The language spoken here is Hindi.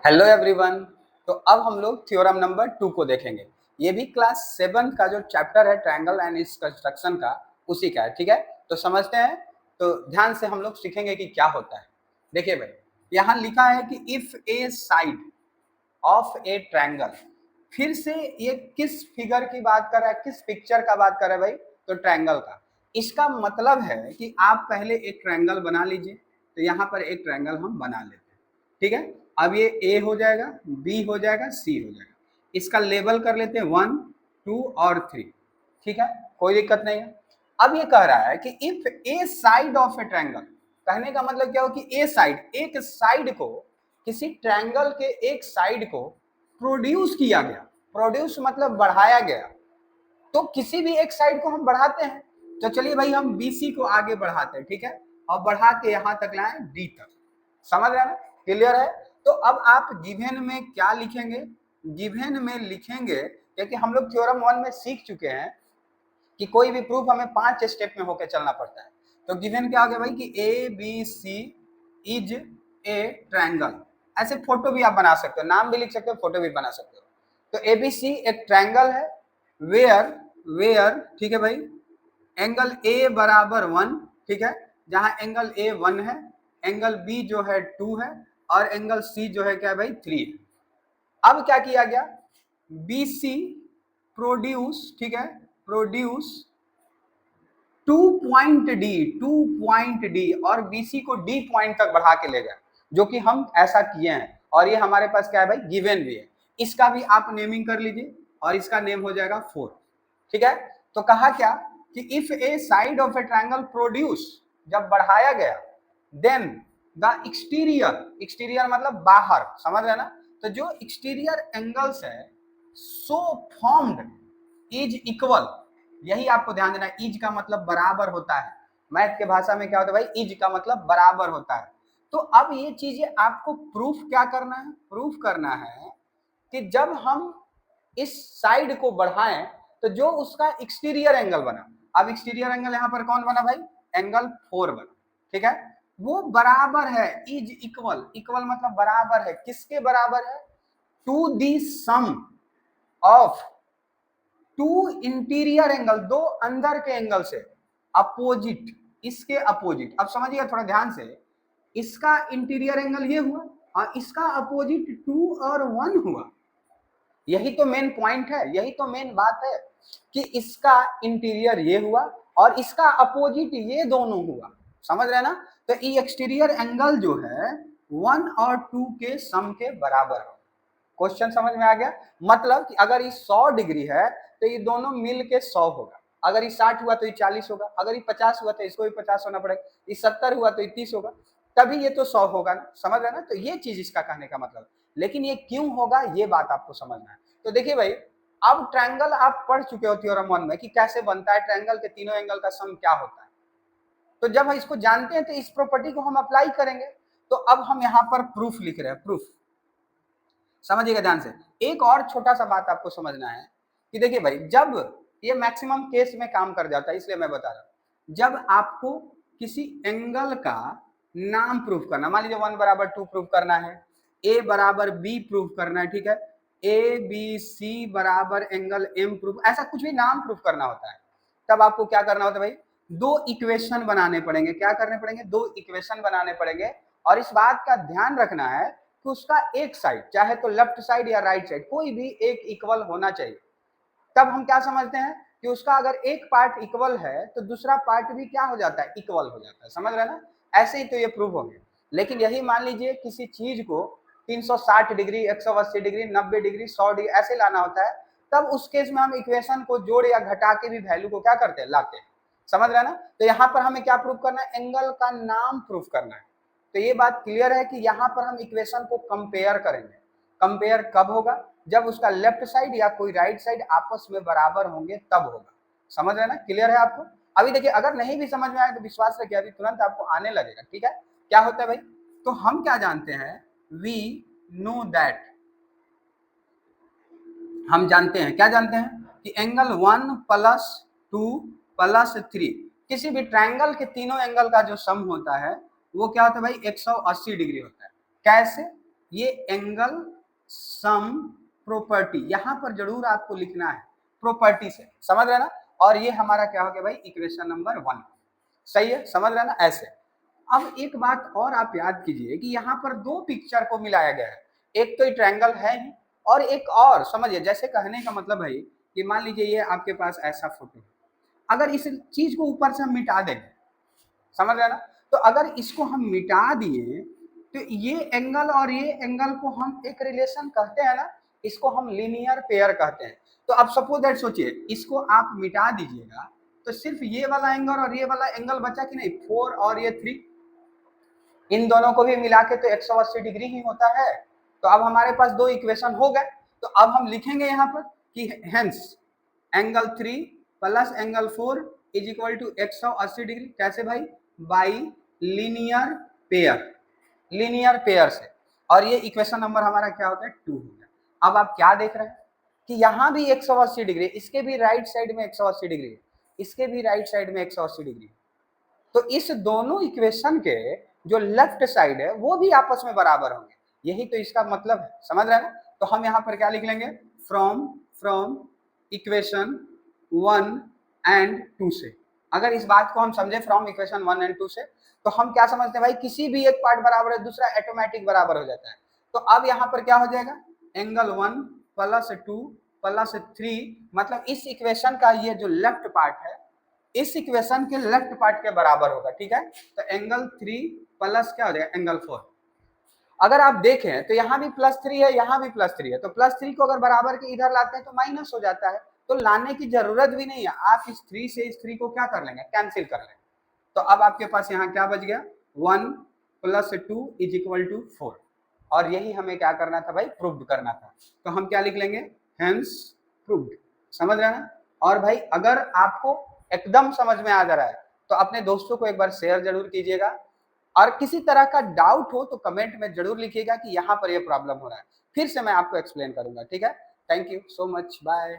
Hello everyone. तो अब हम लोग थ्योरम नंबर 2 को देखेंगे। ये भी क्लास 7 का जो चैप्टर है ट्रायंगल एंड इट्स कंस्ट्रक्शन का, उसी का है। ठीक है, तो समझते हैं। तो ध्यान से हम लोग सीखेंगे कि क्या होता है। देखिए भाई, यहाँ लिखा है कि if A side of A triangle, फिर से ये किस फिगर की बात कर रहा है, किस पिक्चर का बात कर रहा है भाई? तो ट्रायंगल का। इसका मतलब है कि आप पहले एक ट्रायंगल बना लीजिए। तो यहाँ पर एक ट्रायंगल हम बना लेते हैं। ठीक है, अब ये ए हो जाएगा, बी हो जाएगा, सी हो जाएगा। इसका लेबल कर लेते हैं 1, 2 और 3। ठीक है, कोई दिक्कत नहीं है। अब ये कह रहा है कि if A side of A triangle, कहने का मतलब क्या हो कि ए साइड, एक साइड को, किसी ट्रायंगल के एक साइड को प्रोड्यूस किया गया। प्रोड्यूस मतलब बढ़ाया गया। तो किसी भी एक साइड को हम बढ़ाते हैं। तो चलिए भाई, हम बीसी को आगे बढ़ाते हैं। ठीक है, और बढ़ा के यहां तक लाए डी तक। समझ रहे हैं ना? क्लियर है? तो अब आप गिवन में क्या लिखेंगे? गिवन में लिखेंगे, क्योंकि हम लोग थ्योरम 1 में सीख चुके हैं कि कोई भी प्रूफ हमें 5 स्टेप में होकर चलना पड़ता है। तो गिवन क्या हो गया भाई कि A B C is a triangle. ऐसे फोटो भी आप बना सकते हो, नाम भी लिख सकते हो, फोटो भी बना सकते हो। तो ए बी सी एक ट्रायंगल है। वेयर वेयर ठीक है भाई, एंगल ए बराबर 1। ठीक है, जहां एंगल ए 1 है, एंगल बी जो है 2 है, और एंगल सी जो है क्या है भाई 3 है। अब क्या किया गया? बी सी प्रोड्यूस, ठीक है, प्रोड्यूस 2 पॉइंट डी और बीसी को डी पॉइंट तक बढ़ा के ले गया, जो कि हम ऐसा किए हैं। और ये हमारे पास क्या है भाई? गिवन भी है। इसका भी आप नेमिंग कर लीजिए, और इसका नेम हो जाएगा 4। ठीक है, तो कहा क्या कि if A side of A triangle produce, जब बढ़ाया गया, देन द एक्सटीरियर, एक्सटीरियर मतलब बाहर, समझ रहे ना? तो जो एक्सटीरियर एंगल्स है सो फॉर्म्ड इज इक्वल। यही आपको ध्यान देना है, इज का मतलब बराबर होता है। मैथ के भाषा में क्या होता है भाई? इज का मतलब बराबर होता है। तो अब ये चीजें आपको प्रूफ क्या करना है? प्रूफ करना है कि जब हम इस साइड को बढ़ाएं तो जो उसका एक्सटीरियर एंगल बना, अब एक्सटीरियर एंगल यहां पर कौन बना भाई? एंगल 4 बना। ठीक है, वो बराबर है, इज इक्वल, इक्वल मतलब बराबर है। किसके बराबर है? To the sum of two interior angle, दो अंदर के एंगल से अपोजिट, इसके अपोजिट। अब समझिएगा थोड़ा ध्यान से, इसका इंटीरियर एंगल ये हुआ और इसका अपोजिट 2 और 1 हुआ। यही तो मेन पॉइंट है, यही तो मेन बात है कि इसका इंटीरियर ये हुआ और इसका अपोजिट ये दोनों हुआ। समझ रहे ना? तो ये एक्सटीरियर एंगल जो है 1 और 2 के सम के बराबर है। क्वेश्चन समझ में आ गया? मतलब कि अगर ये 100 डिग्री है तो ये दोनों मिल के 100 होगा। अगर ये 60 हुआ तो ये 40 होगा। अगर ये 50 हुआ तो इसको भी 50 होना पड़ेगा। ये 70 हुआ तो ये 30 होगा, तभी ये तो 100 होगा ना। समझ रहे ना? तो ये चीज इसका कहने का मतलब। लेकिन ये क्यों होगा, ये बात आपको समझना है। तो देखिए भाई, अब ट्रायंगल आप पढ़ चुके हो थ्योरम 1 में कि कैसे बनता है ट्रायंगल के तीनों एंगल का सम क्या होता है। तो जब हम इसको जानते हैं तो इस प्रॉपर्टी को हम अप्लाई करेंगे। तो अब हम यहाँ पर प्रूफ लिख रहे हैं। प्रूफ समझिएगा ध्यान से। एक और छोटा सा बात आपको समझना है कि देखिए भाई, जब ये मैक्सिमम केस में काम कर जाता है, इसलिए मैं बता रहा हूं। जब आपको किसी एंगल का नाम प्रूफ करना, मान लीजिए 1 बराबर 2 प्रूफ करना है, ए बराबर बी प्रूफ करना है, ठीक है, ए बी सी बराबर एंगल एम प्रूफ, ऐसा कुछ भी नाम प्रूफ करना होता है, तब आपको क्या करना होता है भाई? दो इक्वेशन बनाने पड़ेंगे। क्या करने पड़ेंगे? दो इक्वेशन बनाने पड़ेंगे। और इस बात का ध्यान रखना है कि उसका एक साइड, चाहे तो लेफ्ट साइड या राइट साइड, कोई भी एक इक्वल होना चाहिए। तब हम क्या समझते हैं कि उसका अगर एक पार्ट इक्वल है तो दूसरा पार्ट भी क्या हो जाता है? इक्वल हो जाता है। समझ रहे ना? ऐसे ही तो ये प्रूफ हो गया। लेकिन यही मान लीजिए किसी चीज को 360 डिग्री, 180 डिग्री, 90 डिग्री, 100 डिग्री ऐसे लाना होता है, तब उस केस में हम इक्वेशन को जोड़ या घटा के भी वैल्यू को क्या करते हैं? लाते हैं। समझ रहे ना? तो यहाँ पर हमें क्या प्रूफ करना है? एंगल का नाम प्रूफ करना है। तो ये बात क्लियर है कि यहाँ पर हम इक्वेशन को कंपेयर करेंगे। कंपेयर कब होगा? जब उसका लेफ्ट साइड या कोई राइट साइड आपस में बराबर होंगे, तब होगा। समझ रहे ना? क्लियर है आपको? अभी देखिए, अगर नहीं भी समझ में आए तो विश्वास रखिए, अभी तुरंत आपको आने लगेगा। ठीक है, क्या होता है भाई? तो हम क्या जानते हैं? वी नो दैट, हम जानते हैं, क्या जानते हैं? कि एंगल 1 प्लस 2 प्लस 3, किसी भी ट्रायंगल के तीनों एंगल का जो सम होता है वो क्या होता है भाई? 180 डिग्री होता है। कैसे? ये एंगल सम प्रॉपर्टी, यहां पर जरूर आपको लिखना है प्रॉपर्टी से, समझ रहे ना। और ये हमारा क्या हो गया भाई, इक्वेशन नंबर 1। सही है, समझ रहे ना ऐसे। अब एक बात और आप याद कीजिए कि यहाँ पर दो पिक्चर को मिलाया गया है, एक तो ट्रायंगल है ही, और एक और समझिए, जैसे कहने का मतलब है कि मान लीजिए ये आपके पास ऐसा फोटो है, अगर इस चीज को ऊपर से हम मिटा देंगे, समझ रहे ना, तो अगर इसको हम मिटा दिए तो ये एंगल और ये एंगल को हम एक रिलेशन कहते हैं ना, इसको हम लीनियर पेयर कहते हैं। तो अब सपोज दैट सोचिए, इसको आप मिटा दीजिएगा तो सिर्फ ये वाला एंगल और ये वाला एंगल बचा कि नहीं, 4 और ये 3, इन दोनों को भी मिला के तो 180 डिग्री ही होता है। तो अब हमारे पास दो इक्वेशन हो गए। तो अब हम लिखेंगे यहाँ पर कि hence angle 3 plus angle 4 is equal to 180 degree. कैसे भाई, by linear pair, linear pair से। और ये इक्वेशन नंबर हमारा क्या होता है, 2 हो गया। अब आप क्या देख रहे हैं कि यहाँ भी 180 डिग्री, इसके भी राइट साइड में 180 डिग्री, इसके भी राइट साइड में 180 डिग्री। तो इस दोनों इक्वेशन के जो लेफ्ट साइड है वो भी आपस में बराबर होंगे, यही तो इसका मतलब है, समझ रहे हैं ना। तो हम यहाँ पर क्या लिख लेंगे, फ्रॉम इक्वेशन 1 एंड 2 से। अगर इस बात को हम समझे फ्रॉम इक्वेशन 1 एंड 2 से, तो हम क्या समझते हैं भाई, किसी भी एक पार्ट बराबर है दूसरा ऑटोमेटिक बराबर हो जाता है। तो अब यहाँ पर क्या हो जाएगा, एंगल 1 प्लस 2 प्लस 3, मतलब इस इक्वेशन का ये जो लेफ्ट पार्ट है इस इक्वेशन के लेफ्ट पार्ट के बराबर होगा, ठीक है। तो एंगल 3 प्लस क्या हो जाएगा, एंगल 4। अगर आप देखें तो यहाँ भी +3 है, यहाँ भी +3 है, तो +3 को अगर बराबर के इधर लाते हैं तो माइनस हो जाता है, तो लाने की जरूरत भी नहीं है, आप इस 3 से इस 3 को क्या कर लेंगे, कैंसिल कर लेंगे। तो अब आपके पास यहाँ क्या बच गया, 1 + 2 इज इक्वल टू 4। और यही हमें क्या करना था भाई, प्रूव करना था। तो हम क्या लिख लेंगे, हेंस प्रूव्ड। समझ रहे ना। और भाई अगर आपको एकदम समझ में आ जा रहा है तो अपने दोस्तों को एक बार शेयर जरूर कीजिएगा, और किसी तरह का डाउट हो तो कमेंट में जरूर लिखिएगा कि यहाँ पर ये प्रॉब्लम हो रहा है, फिर से मैं आपको एक्सप्लेन करूंगा, ठीक है। Thank you so much, bye.